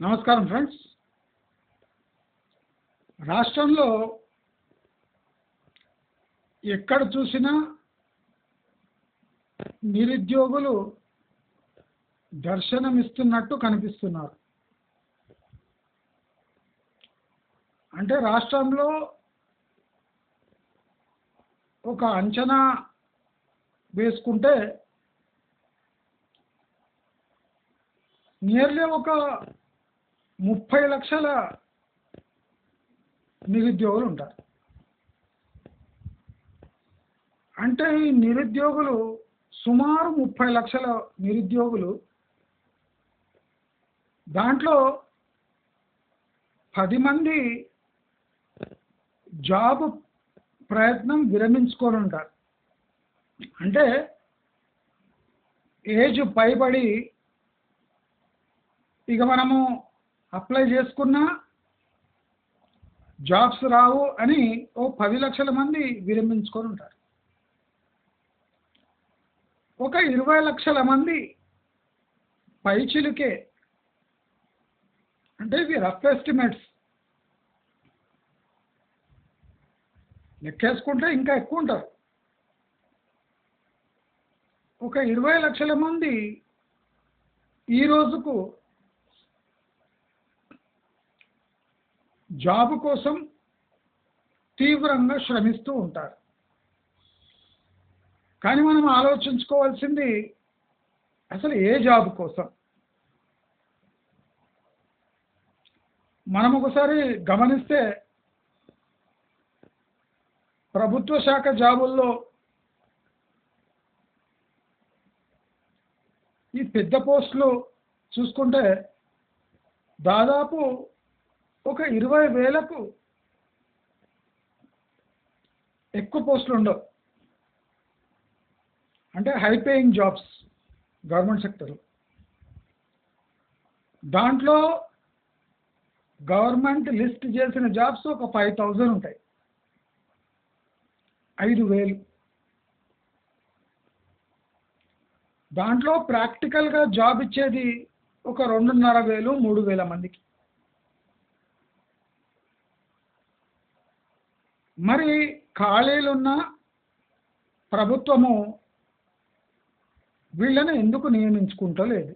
నమస్కారం ఫ్రెండ్స్. రాష్ట్రంలో ఎక్కడ చూసినా నిరుద్యోగులు దర్శనమిస్తున్నట్టు కనిపిస్తున్నారు. అంటే రాష్ట్రంలో ఒక అంచనా వేసుకుంటే నియర్లీ ఒక 30 లక్షల నిరుద్యోగులు ఉంటారు. అంటే ఈ నిరుద్యోగులు సుమారు 30 లక్షల నిరుద్యోగులు, దాంట్లో 10 మంది జాబ్ ప్రయత్నం విరమించుకొని ఉంటారు. అంటే ఏజ్ పైబడి ఇక మనము అప్లై చేసుకున్నా జాబ్స్ రావు అని ఓ 10 లక్షల మంది విరమించుకొని ఉంటారు. ఒక 20 లక్షల మంది పైచిలుకే, అంటే ఇవి రఫ్ ఎస్టిమేట్స్, లెక్కేసుకుంటే ఇంకా ఎక్కువ ఉంటారు. ఒక 20 లక్షల మంది ఈ రోజుకు జాబ్ కోసం తీవ్రంగా శ్రమిస్తూ ఉంటారు. కానీ మనం ఆలోచించుకోవాల్సింది అసలు ఏ జాబ్ కోసం. మనం ఒకసారి గమనిస్తే ప్రభుత్వ శాఖ జాబుల్లో ఈ పెద్ద పోస్టులు చూసుకుంటే దాదాపు ఒక 20,000కు ఎక్కువ పోస్టులు ఉండవు. అంటే high paying jobs government sector. దాంట్లో గవర్నమెంట్ లిస్ట్ చేసిన జాబ్స్ ఒక 5,000 ఉంటాయి, 5,000. దాంట్లో ప్రాక్టికల్గా జాబ్ ఇచ్చేది ఒక 2,500, 3,000 మందికి. మరి ఖాళీలున్న ప్రభుత్వము వీళ్ళని ఎందుకు నియమించుకుంటలేదు?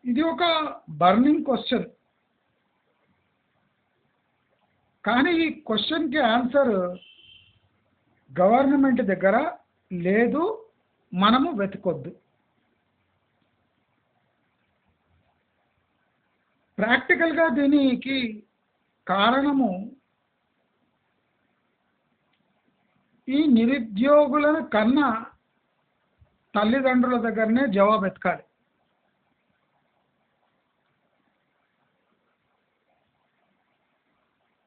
ఇది ఒక బర్నింగ్ క్వశ్చన్. కానీ ఈ క్వశ్చన్కి ఆన్సర్ గవర్నమెంట్ దగ్గర లేదు, మనము వెతకొద్దు. ప్రాక్టికల్గా దీనికి కారణము ఈ నిరుద్యోగులను కన్నా తల్లిదండ్రుల దగ్గరనే జవాబు వెతకాలి.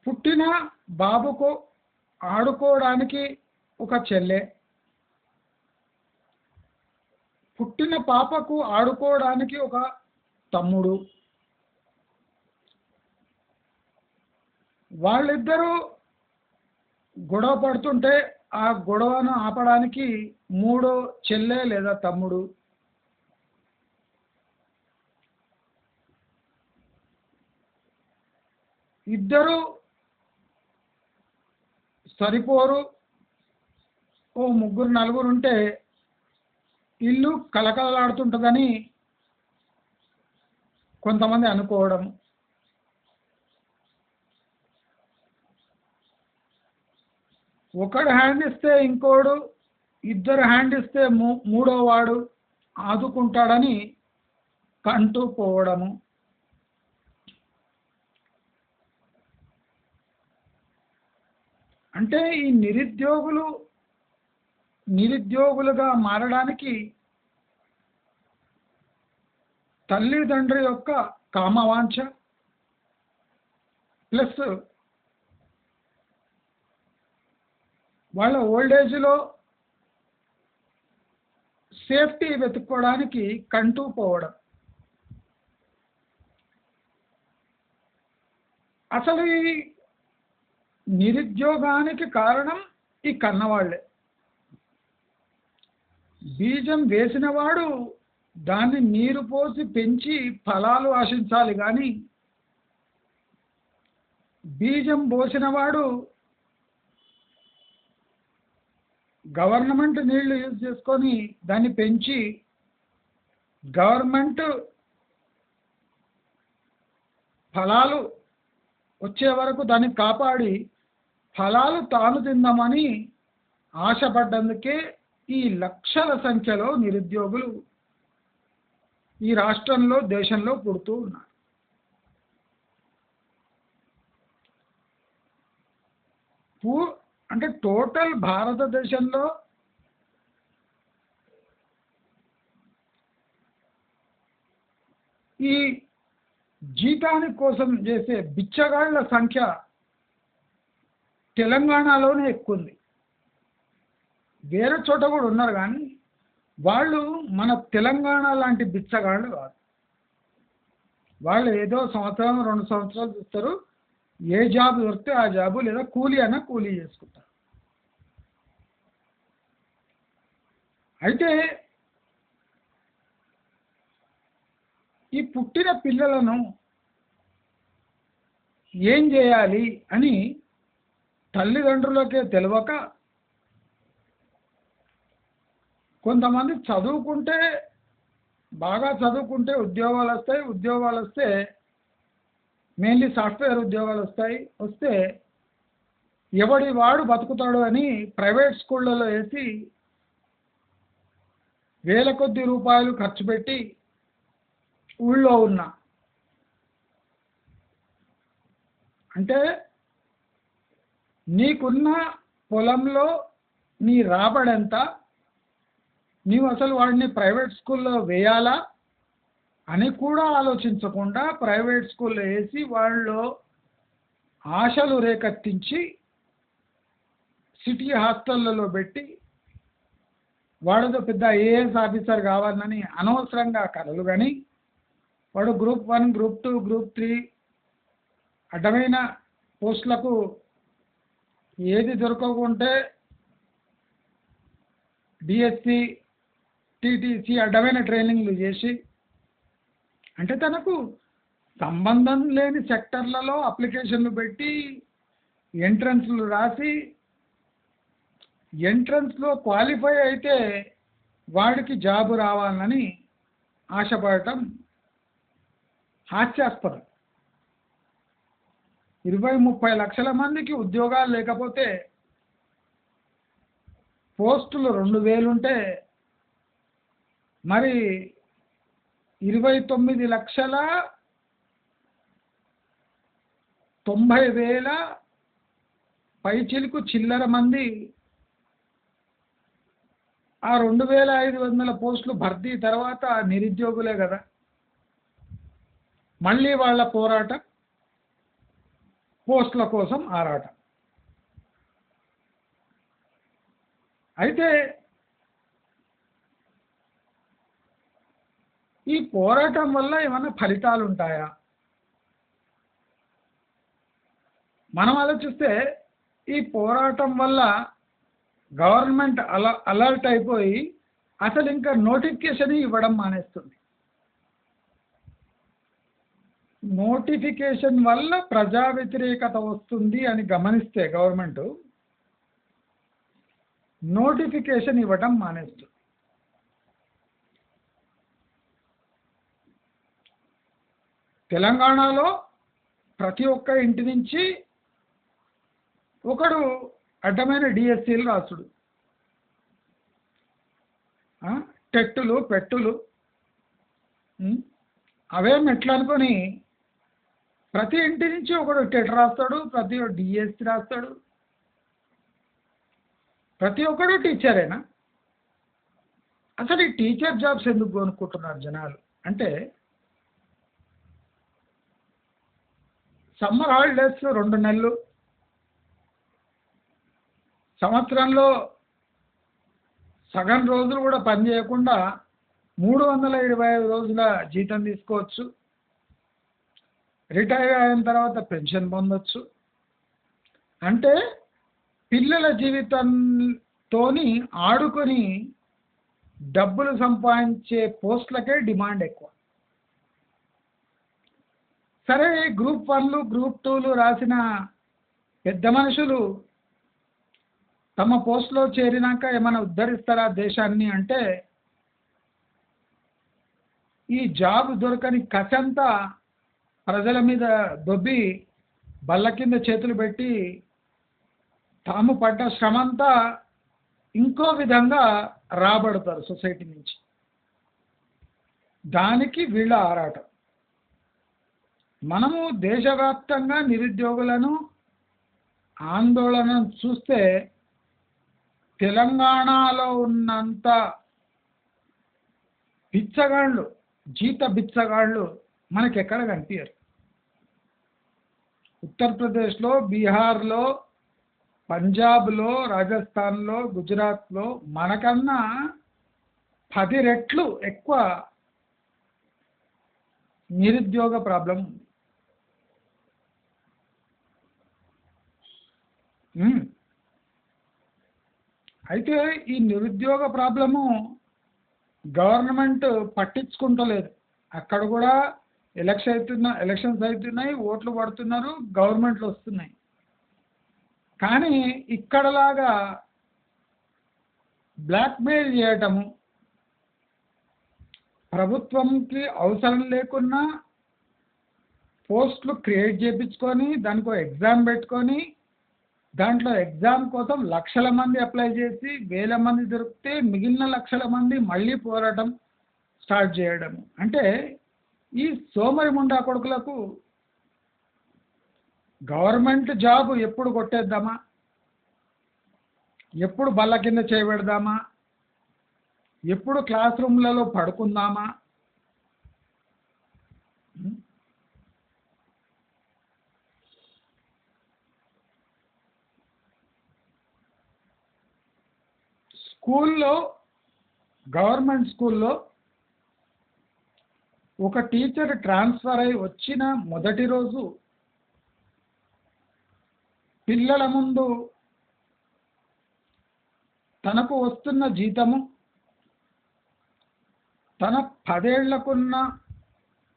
పుట్టిన బాబుకు ఆడుకోవడానికి ఒక చెల్లె, పుట్టిన పాపకు ఆడుకోవడానికి ఒక తమ్ముడు, వాళ్ళిద్దరూ గొడవ పడుతుంటే ఆ గొడవను ఆపడానికి మూడో చెల్లె లేదా తమ్ముడు, ఇద్దరు సరిపోరు, ఓ 3, 4 ఉంటే ఇల్లు కలకలలాడుతుంటుందని కొంతమంది అనుకోవడం. ఒకడు హ్యాండ్ ఇస్తే ఇంకోడు, ఇద్దరు హ్యాండ్ ఇస్తే మూడో వాడు ఆదుకుంటాడని కంటూ పోవడము. అంటే ఈ నిరుద్యోగులుగా మారడానికి తల్లిదండ్రి యొక్క కామవాంఛ ప్లస్ వాళ్ళ ఓల్డేజ్లో సేఫ్టీ వెతుక్కోవడానికి కంటూ పోవడం. అసలు ఈ నిరుద్యోగానికి కారణం ఈ కన్నవాళ్లే. బీజం వేసినవాడు దాన్ని నీరు పోసి పెంచి ఫలాలు ఆశించాలి కానీ బీజం పోసినవాడు గవర్నమెంట్ నీళ్లు యూజ్ చేసుకొని దాన్ని పెంచి గవర్నమెంట్ ఫలాలు వచ్చే వరకు దాన్ని కాపాడి ఫలాలు తాను తిందామని ఆశపడ్డందుకే ఈ లక్షల సంఖ్యలో నిరుద్యోగులు ఈ రాష్ట్రంలో దేశంలో పుడుతూ ఉన్నారు. అంటే టోటల్ భారతదేశంలో ఈ జీతాని కోసం చేసే బిచ్చగాళ్ల సంఖ్య తెలంగాణలోనే ఎక్కువ ఉంది. వేరే చోట కూడా ఉన్నారు కానీ వాళ్ళు మన తెలంగాణ లాంటి బిచ్చగాళ్ళు కాదు. వాళ్ళు ఏదో సంవత్సరం 2 సంవత్సరాలు చూస్తారు, ఏ జాబ్ దొరికితే ఆ జాబు, లేదా కూలీ అయినా కూలీ చేసుకుంటారు. అయితే ఈ పుట్టిన పిల్లలను ఏం చేయాలి అని తల్లిదండ్రులకే తెలియక కొంతమంది చదువుకుంటే, బాగా చదువుకుంటే ఉద్యోగాలు వస్తే మెయిన్లీ సాఫ్ట్వేర్ ఉద్యోగాలు వస్తే ఎవడి వాడు బతుకుతాడు అని ప్రైవేట్ స్కూళ్ళలో వేసి వేల కొద్ది రూపాయలు ఖర్చు పెట్టి ఊళ్ళో ఉన్న, అంటే నీకున్న పొలంలో నీ రాబడెంత, నీవు అసలు వాడిని ప్రైవేట్ స్కూల్లో వేయాలా అని కూడా ఆలోచించకుండా ప్రైవేట్ స్కూల్లో వేసి వాళ్ళు ఆశలు రేకెత్తించి సిటీ హాస్టళ్లలో పెట్టి వాడితో పెద్ద ఐఏఎస్ ఆఫీసర్ కావాలని అనవసరంగా కలలు కానీ వాడు గ్రూప్ 1, గ్రూప్ 2, గ్రూప్ 3 అడ్డమైన పోస్టులకు ఏది దొరకకుంటే డిఎస్సి, టీటీసీ అడ్డమైన ట్రైనింగ్లు చేసి, అంటే తనకు సంబంధం లేని సెక్టర్లలో అప్లికేషన్లు పెట్టి ఎంట్రన్స్లు రాసి ఎంట్రన్స్లో క్వాలిఫై అయితే వాడికి జాబు రావాలని ఆశపడటం హాస్యాస్పదం. 20-30 లక్షల మందికి ఉద్యోగాలు లేకపోతే పోస్టులు 2000 ఉంటే మరి 29,90,000 పైచిలుకు చిల్లర మంది ఆ 2,500 పోస్టులు భర్తీ తర్వాత నిరుద్యోగులే కదా. మళ్ళీ వాళ్ళ పోరాటం, పోస్టుల కోసం ఆరాటం. అయితే ఈ పోరాటం వల్ల ఏమైనా ఫలితాలు ఉంటాయా? మనం ఆలోచిస్తే ఈ పోరాటం వల్ల గవర్నమెంట్ అలర్ట్ అయిపోయి అసలు ఇంకా నోటిఫికేషన్ ఇవ్వడం మానేస్తుంది. నోటిఫికేషన్ వల్ల ప్రజా వ్యతిరేకత వస్తుంది అని గమనిస్తే గవర్నమెంట్ నోటిఫికేషన్ ఇవ్వడం మానేస్తుంది. తెలంగాణలో ప్రతి ఒక్క ఇంటి నుంచి ఒకడు అడ్డమైన డిఎస్సీలు రాసుడు, టెట్టులు పెట్టులు అవేం ఎట్లా అనుకొని ప్రతి ఇంటి నుంచి ఒకడు టెట్ రాస్తాడు, ప్రతి ఒక్క డిఎస్సి రాస్తాడు, ప్రతి ఒక్కడు టీచరేనా? అసలు ఈ టీచర్ జాబ్స్ ఎందుకు కొనుక్కుంటున్నారు జనాలు అంటే, సమ్మర్ హాలిడేస్ 2 నెలలు, సంవత్సరంలో సగం రోజులు కూడా పని చేయకుండా 325 రోజుల జీతం తీసుకోవచ్చు, రిటైర్ అయిన తర్వాత పెన్షన్ పొందొచ్చు. అంటే పిల్లల జీవితంతోని ఆడుకొని డబ్బులు సంపాదించే పోస్టులకే డిమాండ్ ఎక్కువ. సరే, గ్రూప్ 1లు గ్రూప్ 2లు రాసిన పెద్ద మనుషులు తమ పోస్టులో చేరినాక ఏమైనా ఉద్ధరిస్తారా దేశాన్ని అంటే, ఈ జాబ్ దొరకని కసంతా ప్రజల మీద దొబ్బి బల్ల కింద చేతులు పెట్టి తాము పడ్డ శ్రమంతా ఇంకో విధంగా రాబడతారు సొసైటీ నుంచి. దానికి వీళ్ళ ఆరాటం. మనము దేశవ్యాప్తంగా నిరుద్యోగులను ఆందోళనను చూస్తే తెలంగాణలో ఉన్నంత బిచ్చగాళ్ళు, జీత బిచ్చగాళ్ళు మనకెక్కడ కనిపించరు. ఉత్తరప్రదేశ్లో, బీహార్లో, పంజాబ్లో, రాజస్థాన్లో, గుజరాత్లో మనకన్నా 10 రెట్లు ఎక్కువ నిరుద్యోగ ప్రాబ్లం ఉంది. అయితే ఈ నిరుద్యోగ ప్రాబ్లము గవర్నమెంట్ పట్టించుకుంటలేదు. అక్కడ కూడా ఎలక్షన్స్ అవుతున్నాయి, ఓట్లు పడుతున్నారు, గవర్నమెంట్లు వస్తున్నాయి. కానీ ఇక్కడలాగా బ్లాక్మెయిల్ చేయటము, ప్రభుత్వంకి అవసరం లేకున్నా పోస్టులు క్రియేట్ చేయించుకొని దానికో ఎగ్జామ్ పెట్టుకొని దాంట్లో ఎగ్జామ్ కోసం లక్షల మంది అప్లై చేసి 1000 మంది దొరికితే మిగిలిన లక్షల మంది మళ్ళీ పోరాటం స్టార్ట్ చేయడం. అంటే ఈ సోమరి ముండా కొడుకులకు గవర్నమెంట్ జాబ్ ఎప్పుడు కొట్టేద్దామా, ఎప్పుడు బల్ల కింద చేయబెడదామా, ఎప్పుడు క్లాస్ రూమ్లలో పడుకుందామా, స్కూల్లో, గవర్నమెంట్ స్కూల్లో ఒక టీచర్ ట్రాన్స్ఫర్ అయి వచ్చిన మొదటి రోజు పిల్లల ముందు తనకు వస్తున్న జీతము, తన 10 ఏళ్లకున్న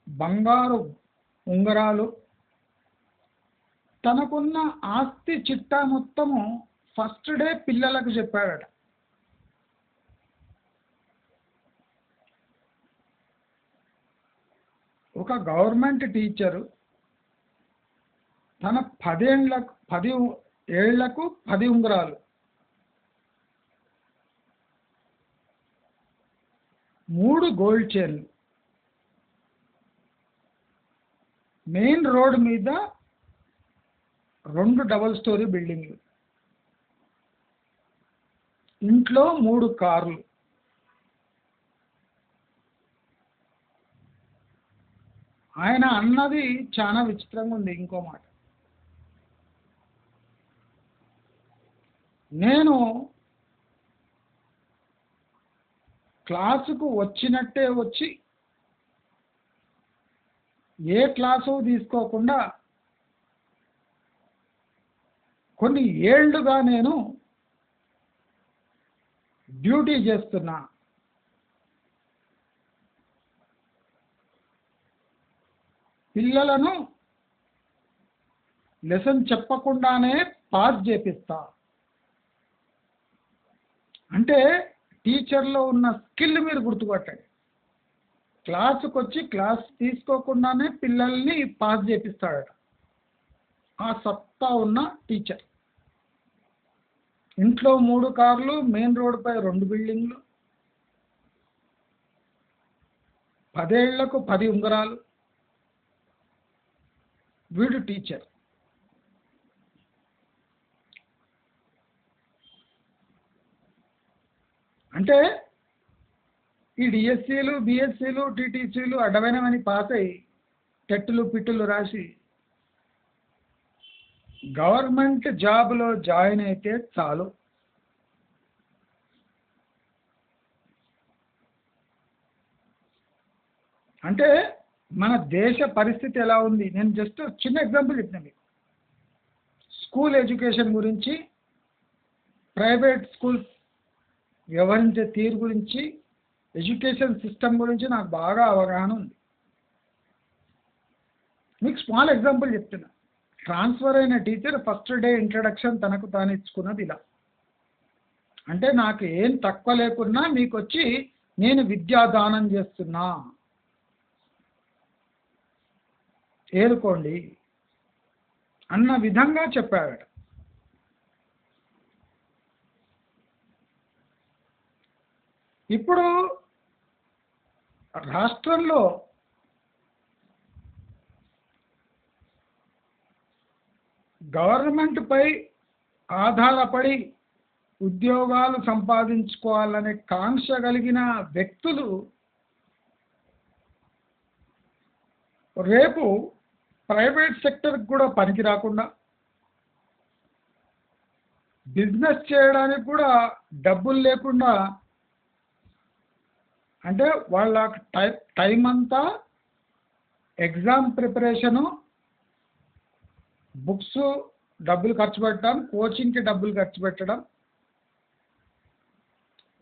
బంగారు ఉంగరాలు, తనకున్న ఆస్తి చిట్టా మొత్తము ఫస్ట్ డే పిల్లలకు చెప్పాడట. ఒక గవర్నమెంట్ టీచరు తన 10 ఏళ్లకు 10 ఉంగరాలు, 3 గోల్డ్ చైన్లు, మెయిన్ రోడ్ మీద 2 డబుల్ స్టోరీ బిల్డింగ్లు, ఇంట్లో 3 కార్లు, ఆయన అన్నది చాలా విచిత్రంగా ఉంది. ఇంకో మాట, నేను క్లాసుకు వచ్చినట్టే వచ్చి ఏ క్లాసు తీసుకోకుండా కొన్ని ఏళ్లుగా నేను డ్యూటీ చేస్తున్నా. పిల్లలను లెసన్ చెప్పకుండానే పాస్ చేపిస్తా. అంటే టీచర్లో ఉన్న స్కిల్ మీరు గుర్తుపట్టండి. క్లాసుకు వచ్చి క్లాస్ తీసుకోకుండానే పిల్లల్ని పాస్ చేపిస్తాడట. ఆ సత్తా ఉన్న టీచర్. ఇంట్లో 3 కార్లు, మెయిన్ రోడ్డుపై 2 బిల్డింగ్లు, 10 ఏళ్లకు 10 ఉంగరాలు. వీడు టీచర్. అంటే ఈ డిఎస్సీలు, బిఎస్సీలు, టీటీసీలు అడ్డమైనవని పాస్ అయ్యి టెట్టులు పిట్టులు రాసి గవర్నమెంట్ జాబ్లో జాయిన్ అయితే చాలు. అంటే మన దేశ పరిస్థితి ఎలా ఉంది? నేను జస్ట్ చిన్న ఎగ్జాంపుల్ చెప్పిన మీకు. స్కూల్ ఎడ్యుకేషన్ గురించి, ప్రైవేట్ స్కూల్స్ వ్యవహరించే తీరు గురించి ఎడ్యుకేషన్ సిస్టమ్ గురించి నాకు బాగా అవగాహన ఉంది. మీకు స్మాల్ ఎగ్జాంపుల్ చెప్తున్నా. ట్రాన్స్ఫర్ అయిన టీచర్ ఫస్ట్ డే ఇంట్రడక్షన్ తనకు తాను ఇచ్చుకున్నది ఇలా, అంటే నాకు ఏం తక్కువ లేకున్నా మీకు వచ్చి నేను విద్యాదానం చేస్తున్నా, ఏరుకోండి అన్న విధంగా చెప్పాడట. ఇప్పుడు రాష్ట్రంలో గవర్నమెంట్పై ఆధారపడి ఉద్యోగాలు సంపాదించుకోవాలనే కాంక్ష కలిగిన వ్యక్తులు రేపు ప్రైవేట్ సెక్టర్కి కూడా పనికి రాకుండా, బిజినెస్ చేయడానికి కూడా డబ్బులు లేకుండా, అంటే వాళ్ళ టైం అంతా ఎగ్జామ్ ప్రిపరేషను, బుక్స్ డబ్బులు ఖర్చు పెట్టడం, కోచింగ్కి డబ్బులు ఖర్చు పెట్టడం,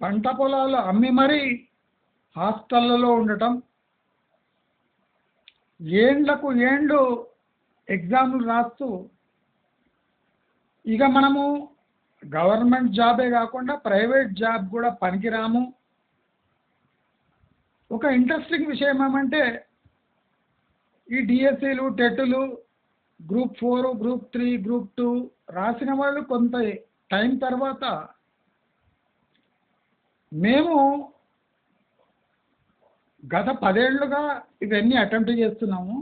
పంట పొలాలు అమ్మి మరీ హాస్టళ్లలో ఉండటం, ఏండ్లకు ఏండ్లు ఎగ్జామ్లు రాస్తూ, ఇక మనము గవర్నమెంట్ జాబే కాకుండా ప్రైవేట్ జాబ్ కూడా పనికిరాము. ఒక ఇంట్రెస్టింగ్ విషయం ఏమంటే ఈ డిఎస్సీలు, టెట్లు, గ్రూప్ 4, గ్రూప్ 3, గ్రూప్ 2 రాసిన వాళ్ళు కొంత టైం తర్వాత మేము గత 10 ఏళ్లుగా ఇవన్నీ అటెంప్ట్ చేస్తున్నాము,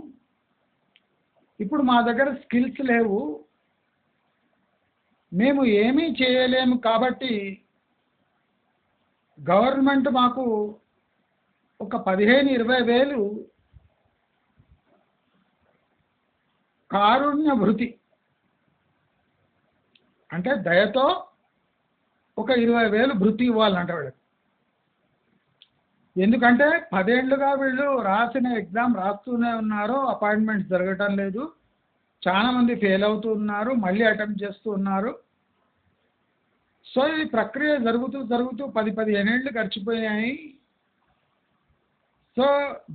ఇప్పుడు మా దగ్గర స్కిల్స్ లేవు, మేము ఏమీ చేయలేము, కాబట్టి గవర్నమెంట్ మాకు ఒక 15-20 వేలు కారుణ్య భృతి, అంటే దయతో ఒక 20 వేలు భృతి ఇవ్వాలంట వీళ్ళకి. ఎందుకంటే 10 ఏళ్లుగా వీళ్ళు రాసిన ఎగ్జామ్ రాస్తూనే ఉన్నారు, అపాయింట్మెంట్స్ జరగటం లేదు, చాలామంది ఫెయిల్ అవుతూ ఉన్నారు, మళ్ళీ అటెంప్ట్ చేస్తూ ఉన్నారు. సో ఈ ప్రక్రియ జరుగుతూ 10-15 ఏళ్ళు గడిచిపోయాయి. సో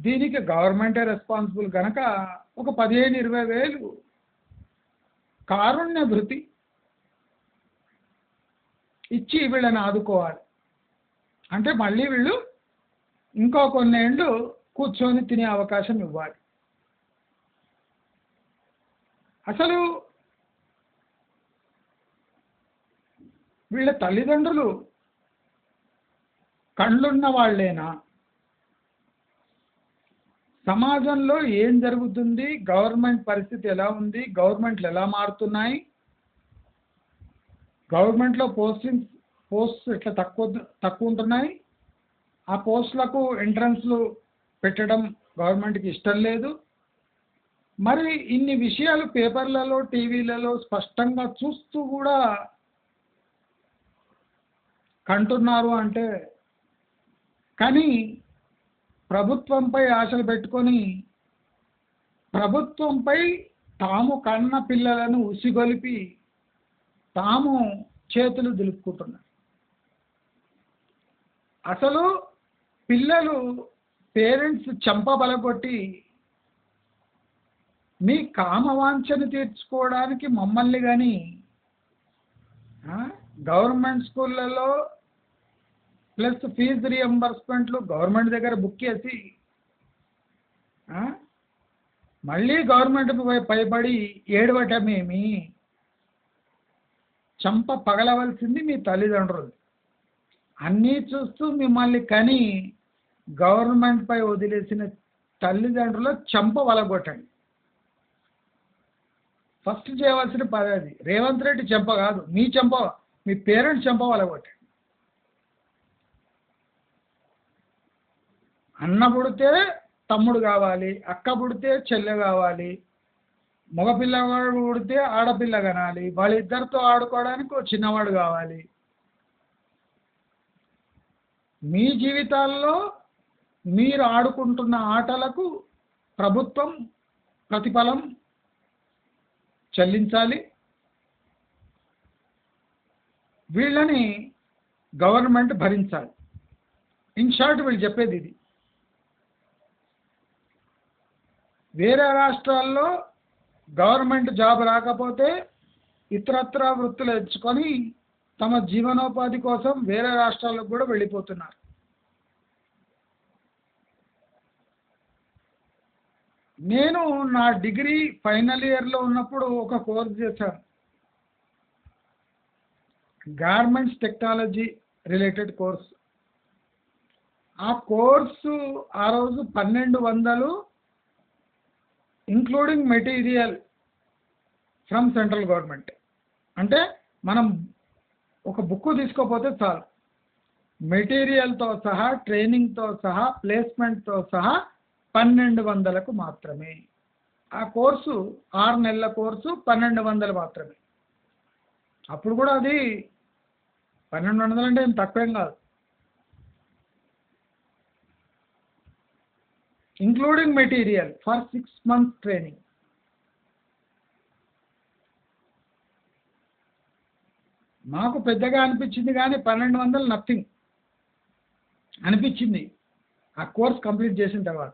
దీనికి గవర్నమెంటే రెస్పాన్సిబుల్ కనుక ఒక 15-20 వేలు కారుణ్య భృతి ఇచ్చి వీళ్ళని ఆదుకోవాలి. అంటే మళ్ళీ వీళ్ళు ఇంకో కొన్నేళ్ళు కూర్చొని తినే అవకాశం ఇవ్వాలి. అసలు వీళ్ళ తల్లిదండ్రులు కళ్ళున్న వాళ్ళేనా? సమాజంలో ఏం జరుగుతుంది, గవర్నమెంట్ పరిస్థితి ఎలా ఉంది, గవర్నమెంట్లు ఎలా మారుతున్నాయి, గవర్నమెంట్లో పోస్ట్స్ ఇట్లా తక్కువ ఉంటున్నాయి, ఆ పోస్టులకు ఎంట్రన్స్లు పెట్టడం గవర్నమెంట్కి ఇష్టం లేదు, మరి ఇన్ని విషయాలు పేపర్లలో, టీవీలలో స్పష్టంగా చూస్తూ కూడా కంటున్నారు అంటే, కానీ ప్రభుత్వంపై ఆశలు పెట్టుకొని ప్రభుత్వంపై తాము కన్న పిల్లలను ఉసిగొలిపి తాము చేతులు దులుపుకుంటున్నారు. అసలు పిల్లలు పేరెంట్స్ చెంపబలగొట్టి మీ కామవాంఛను తీర్చుకోవడానికి మమ్మల్ని కానీ గవర్నమెంట్ స్కూళ్ళలో ప్లస్ ఫీజు రియంబర్స్మెంట్లు గవర్నమెంట్ దగ్గర బుక్ చేసి మళ్ళీ గవర్నమెంట్ పైబడి ఏడవటమేమి, చంప పగలవలసింది మీ తల్లిదండ్రులు. అన్నీ చూస్తూ మిమ్మల్ని కని గవర్నమెంట్పై వదిలేసిన తల్లిదండ్రులు చంప వలగొట్టండి. ఫస్ట్ చేయవలసిన పని అది. రేవంత్ రెడ్డి చెంప కాదు, మీ పేరెంట్స్ చెంప వలగొట్టండి. అన్న పుడితే తమ్ముడు కావాలి, అక్క పుడితే చెల్లె కావాలి, మగపిల్లవాడు పుడితే ఆడపిల్ల కనాలి, వాళ్ళిద్దరితో ఆడుకోవడానికి ఒక చిన్నవాడు కావాలి. మీ జీవితాల్లో మీరు ఆడుకుంటున్న ఆటలకు ప్రభుత్వం ప్రతిఫలం చెల్లించాలి. వీళ్ళని గవర్నమెంట్ భరించాలి. ఇన్ షార్ట్ వీళ్ళు చెప్పేది ఇది. వేరే రాష్ట్రాల్లో గవర్నమెంట్ జాబ్ రాకపోతే ఇతరత్రా వృత్తులు ఎంచుకొని తమ జీవనోపాధి కోసం వేరే రాష్ట్రాలకు కూడా వెళ్ళిపోతున్నారు. నేను నా డిగ్రీ ఫైనల్ ఇయర్లో ఉన్నప్పుడు ఒక కోర్స్ చేశాను, గార్మెంట్స్ టెక్నాలజీ రిలేటెడ్ కోర్స్. ఆ కోర్సు ఆ రోజు 1200 including material from central government. అంటే మనం ఒక బుక్ తీసుకోపోతే చాలు, మెటీరియల్తో సహా ట్రైనింగ్తో సహా ప్లేస్మెంట్తో సహా 1200కు మాత్రమే. ఆ కోర్సు 6 నెలల కోర్సు 1200 మాత్రమే. అప్పుడు కూడా అది 1200 అంటే ఏం తక్కువేం కాదు. Including material for 6 months training. నాకు పెద్దగా అనిపించింది కానీ 1200 నథింగ్ అనిపించింది ఆ కోర్స్ కంప్లీట్ చేసిన తర్వాత.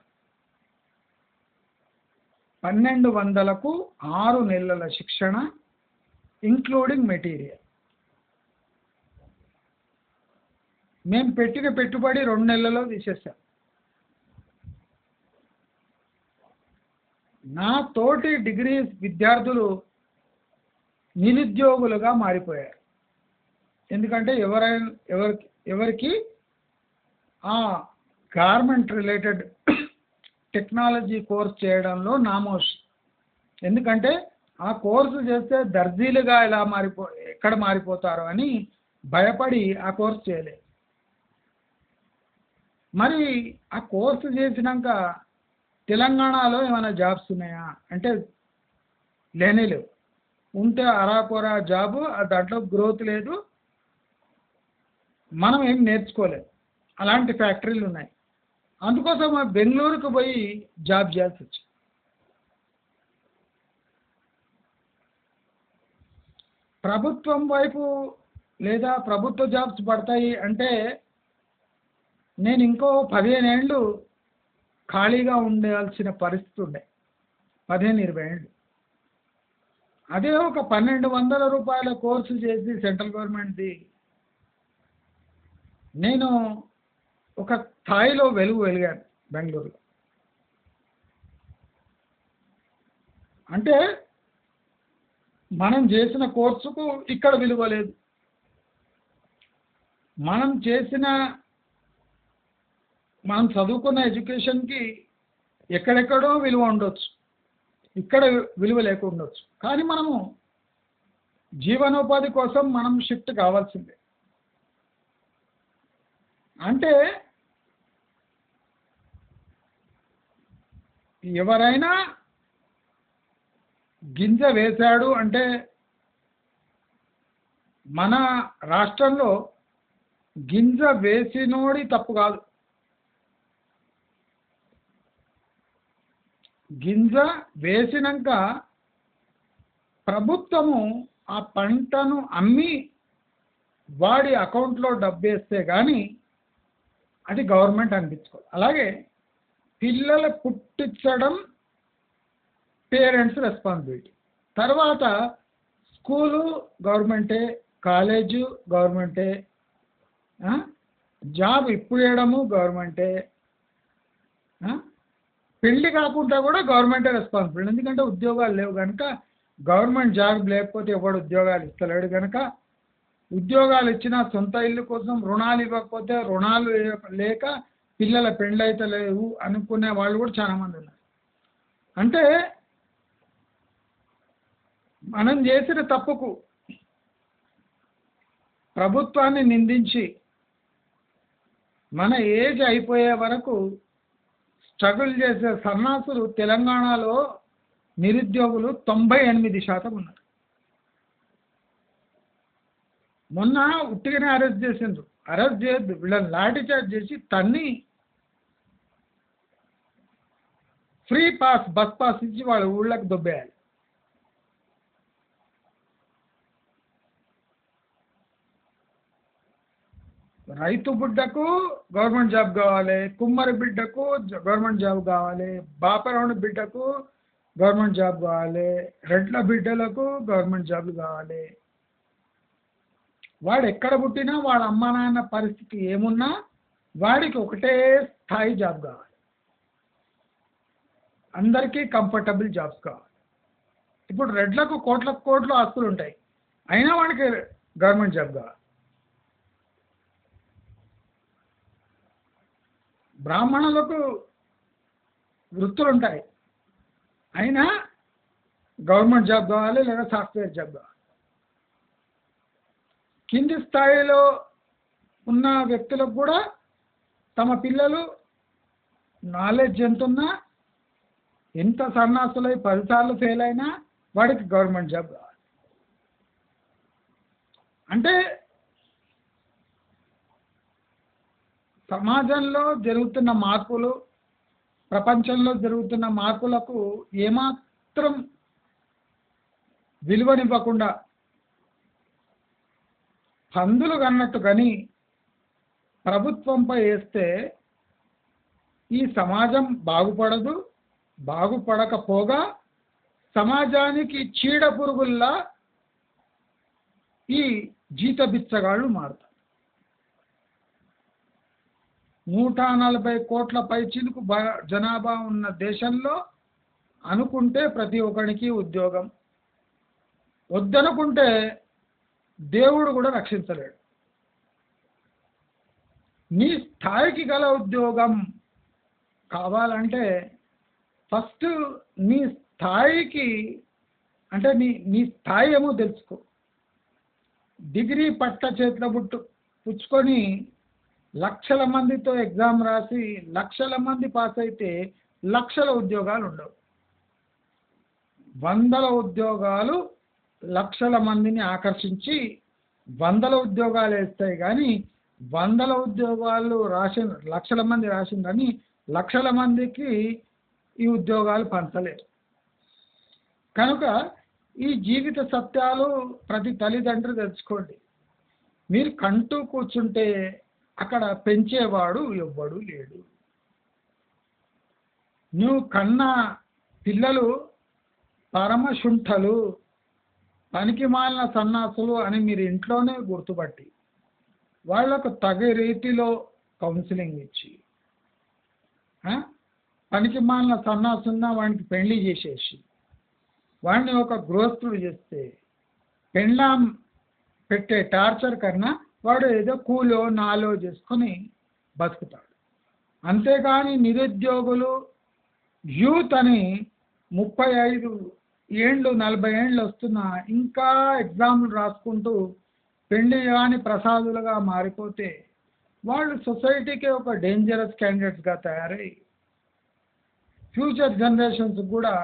1200కు 6 నెలల శిక్షణ ఇంక్లూడింగ్ మెటీరియల్. మేము పెట్టిన పెట్టుబడి 2 నెలల్లో తీసేసాం. నా తోటి డిగ్రీ విద్యార్థులు నిరుద్యోగులుగా మారిపోయారు. ఎందుకంటే ఎవరికి ఆ గార్మెంట్ రిలేటెడ్ టెక్నాలజీ కోర్స్ చేయడంలో నామోష్. ఎందుకంటే ఆ కోర్సు చేస్తే దర్జీలుగా ఎక్కడ మారిపోతారో అని భయపడి ఆ కోర్సు చేయలేదు. మరి ఆ కోర్సు చేసినాక తెలంగాణలో ఏమైనా జాబ్స్ ఉన్నాయా అంటే లేనే లేవు. ఉంటే అరాకొరా జాబు, దాంట్లో గ్రోత్ లేదు, మనం ఏం నేర్చుకోలేదు. అలాంటి ఫ్యాక్టరీలు ఉన్నాయి. అందుకోసం బెంగళూరుకు పోయి జాబ్ చేయాల్సి వచ్చింది. ప్రభుత్వం వైపు లేదా ప్రభుత్వ జాబ్స్ పడతాయి అంటే నేను ఇంకో 15 ఏళ్ళు ఖాళీగా ఉండాల్సిన పరిస్థితి ఉండే, 15-20 ఏళ్ళు. అదే ఒక 1200 రూపాయల కోర్సు చేసి సెంట్రల్ గవర్నమెంట్ది నేను ఒక స్థాయిలో వెలిగాను బెంగళూరులో. అంటే మనం చేసిన కోర్సుకు ఇక్కడ విలువ లేదు, మనం చదువుకున్న ఎడ్యుకేషన్కి ఎక్కడెక్కడో విలువ ఉండొచ్చు, ఇక్కడ విలువ లేకుండొచ్చు. కానీ మనము జీవనోపాధి కోసం మనం షిఫ్ట్ కావాల్సిందే. అంటే ఎవరైనా గింజ వేశాడు అంటే మన రాష్ట్రంలో గింజ వేసినోడి తప్పు కాదు, గింజ వేసినాక ప్రభుత్వము ఆ పంటను అమ్మి వాడి అకౌంట్లో డబ్బు వేస్తే కానీ అది గవర్నమెంట్ అనిపించుకోవాలి. అలాగే పిల్లలు పుట్టించడం పేరెంట్స్ రెస్పాన్సిబిలిటీ. తర్వాత స్కూలు గవర్నమెంటే, కాలేజు గవర్నమెంటే, జాబ్ ఇప్పుడు వేయడము గవర్నమెంటే, పెళ్లి కాకుండా కూడా గవర్నమెంటే రెస్పాన్సిబిలిటీ. ఎందుకంటే ఉద్యోగాలు లేవు కనుక, గవర్నమెంట్ జాబ్ లేకపోతే ఎవడు ఉద్యోగాలు ఇస్తలేడు కనుక, ఉద్యోగాలు ఇచ్చిన సొంత ఇల్లు కోసం రుణాలు ఇవ్వకపోతే రుణాలు లేక పిల్లల పెళ్ళి అయితే లేవు అనుకునే వాళ్ళు కూడా చాలామంది ఉన్నారు. అంటే మనం చేసిన తప్పుకు ప్రభుత్వాన్ని నిందించి మన ఏజ్ అయిపోయే వరకు స్ట్రగుల్ చేసే సన్నాసులు తెలంగాణలో నిరుద్యోగులు 98% ఉన్నారు. మొన్న ఉట్టిగానే అరెస్ట్ చేసిండ్రు. అరెస్ట్ చేయొద్దు, వీళ్ళని లాఠీ చార్జ్ చేసి తన్ని ఫ్రీ పాస్, బస్ పాస్ ఇచ్చి వాళ్ళ ఊళ్ళకి దొబ్బేయాలి. రైతు బిడ్డకు గవర్నమెంట్ జాబ్ కావాలి, కుమ్మరి బిడ్డకు గవర్నమెంట్ జాబ్ కావాలి, బాపరౌండ్ బిడ్డకు గవర్నమెంట్ జాబ్ కావాలి, రెడ్ల బిడ్డలకు గవర్నమెంట్ జాబ్లు కావాలి. వాడు ఎక్కడ పుట్టినా వాళ్ళ అమ్మ నాన్న పరిస్థితి ఏమున్నా వాడికి ఒకటే స్థాయి జాబ్ కావాలి. అందరికీ కంఫర్టబుల్ జాబ్స్ కావాలి. ఇప్పుడు రెడ్లకు కోట్ల ఆస్తులు ఉంటాయి, అయినా వాడికి గవర్నమెంట్ జాబ్ కావాలి. బ్రాహ్మణులకు వృత్తులు ఉంటాయి, అయినా గవర్నమెంట్ జాబ్ కావాలి లేదా సాఫ్ట్వేర్ జాబ్ కావాలి. కింది స్థాయిలో ఉన్న వ్యక్తులకు కూడా తమ పిల్లలు నాలెడ్జ్ ఎంతున్నా, ఎంత సన్నాసులై 10 సార్లు ఫెయిల్ అయినా వాడికి గవర్నమెంట్ జాబ్ కావాలి. అంటే సమాజంలో జరుగుతున్న మార్పులు, ప్రపంచంలో జరుగుతున్న మార్పులకు ఏమాత్రం విలువనివ్వకుండా పందులు కన్నట్టు కానీ ప్రభుత్వంపై వేస్తే ఈ సమాజం బాగుపడదు. బాగుపడకపోగా సమాజానికి చీడ పురుగుల్లా ఈ జీత బిచ్చగాళ్ళు మారుతారు. 140 కోట్ల పైచిలుకు జనాభా ఉన్న దేశంలో అనుకుంటే ప్రతి ఒక్కరికి ఉద్యోగం, వద్దనుకుంటే దేవుడు కూడా రక్షించలేడు. నీ స్థాయికి గల ఉద్యోగం కావాలంటే ఫస్ట్ నీ స్థాయికి అంటే నీ స్థాయి ఏమో తెలుసుకో. డిగ్రీ పట్ట చేతిలో పుచ్చుకొని లక్షల మందితో ఎగ్జామ్ రాసి లక్షల మంది పాస్ అయితే లక్షల ఉద్యోగాలు ఉండవు. వందల ఉద్యోగాలు లక్షల మందిని ఆకర్షించి వందల ఉద్యోగాలు వేస్తాయి, కానీ వందల ఉద్యోగాలు లక్షల మంది రాసిందని లక్షల మందికి ఈ ఉద్యోగాలు పంచలేరు. కనుక ఈ జీవిత సత్యాలు ప్రతి తల్లిదండ్రులు తెలుసుకోండి. మీరు కంటూ కూర్చుంటే అక్కడ పెంచేవాడు ఎవ్వడు లేడు. నువ్వు కన్న పిల్లలు పరమశుంఠలు, పనికి మాలిన సన్నాసులు అని మీరు ఇంట్లోనే గుర్తుపట్టి వాళ్లకు తగే రీతిలో కౌన్సిలింగ్ ఇచ్చి, పనికి మాలిన సన్నాసున్న వాడికి పెళ్లి చేసేసి వాడిని ఒక గృహస్థుడు చేస్తే పెండ్లాం పెట్టే టార్చర్ కన్నా వాడు ఏదో కూలో నాలో చేసుకొని బతుకుతాడు. అంతేగాని నిరుద్యోగులు యూత్ అని 35 ఏండ్లు 40 ఏండ్లు వస్తున్నా ఇంకా ఎగ్జామ్లు రాసుకుంటూ పెళ్లి కాని ప్రసాదులుగా మారిపోతే వాళ్ళు సొసైటీకి ఒక డేంజరస్ క్యాండిడేట్స్గా తయారై ఫ్యూచర్ జనరేషన్స్ కూడా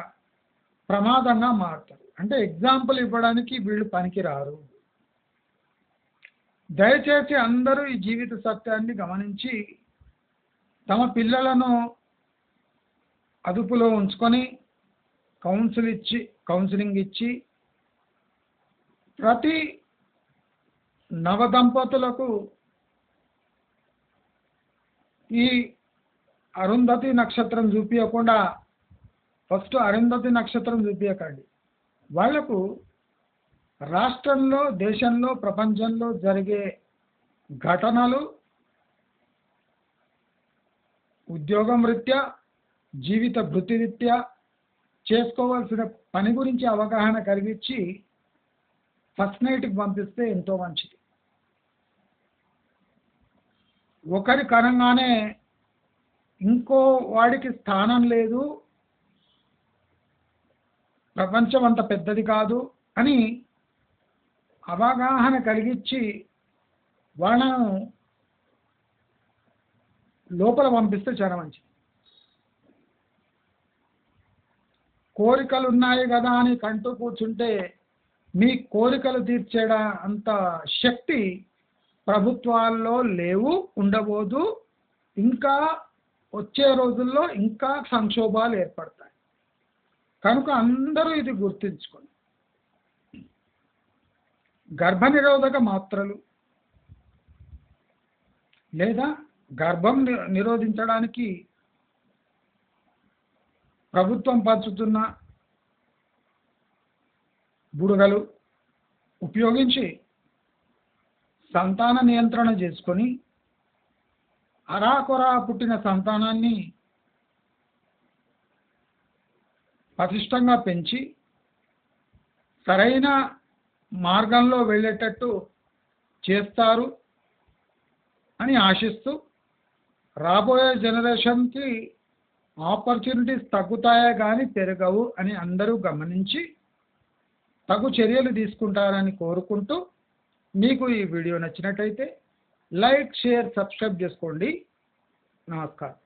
ప్రమాదంగా మారుతారు. అంటే ఎగ్జాంపుల్ ఇవ్వడానికి వీళ్ళు పనికిరారు. దయచేసి అందరూ ఈ జీవిత సత్యాన్ని గమనించి తమ పిల్లలను అదుపులో ఉంచుకొని కౌన్సిలింగ్ ఇచ్చి ప్రతి నవదంపతులకు ఈ అరుంధతి నక్షత్రం చూపించకుండా ఫస్ట్ అరుంధతి నక్షత్రం చూపించకండి. వాళ్లకు రాష్ట్రంలో, దేశంలో, ప్రపంచంలో జరిగే ఘటనలు, ఉద్యోగం రీత్యా, జీవిత వృత్తి రీత్యా చేసుకోవాల్సిన పని గురించి అవగాహన కలిగించి ఫస్ట్ నైట్కి పంపిస్తే ఎంతో మంచిది. ఒకరి కనంగానే ఇంకో వాడికి స్థానం లేదు, ప్రపంచం అంత పెద్దది కాదు అని అవగాహన కలిగించి వాళ్ళను లోపల పంపిస్తే చాలా మంచిది. కోరికలు ఉన్నాయి కదా అని కంటూ కూర్చుంటే మీ కోరికలు తీర్చేడ అంత శక్తి ప్రభుత్వాల్లో లేవు, ఉండబోదు. ఇంకా వచ్చే రోజుల్లో ఇంకా సంక్షోభాలు ఏర్పడతాయి. కనుక అందరూ ఇది గుర్తుంచుకోండి. గర్భనిరోధక మాత్రలు, లేదా గర్భం నిరోధించడానికి ప్రభుత్వం పంచుతున్న బుడగలు ఉపయోగించి సంతాన నియంత్రణ చేసుకొని అరాకొరా పుట్టిన సంతానాన్ని పటిష్టంగా పెంచి సరైన మార్గంలో వెళ్ళేటట్టు చేస్తారు అని ఆశిస్తూ రాబోయే జనరేషన్కి ఆపర్చునిటీస్ తగ్గుతాయే కానీ పెరగవు అని అందరూ గమనించి తగు చర్యలు తీసుకుంటారని కోరుకుంటూ మీకు ఈ వీడియో నచ్చినట్టయితే లైక్ షేర్ సబ్స్క్రైబ్ చేసుకోండి. నమస్కారం.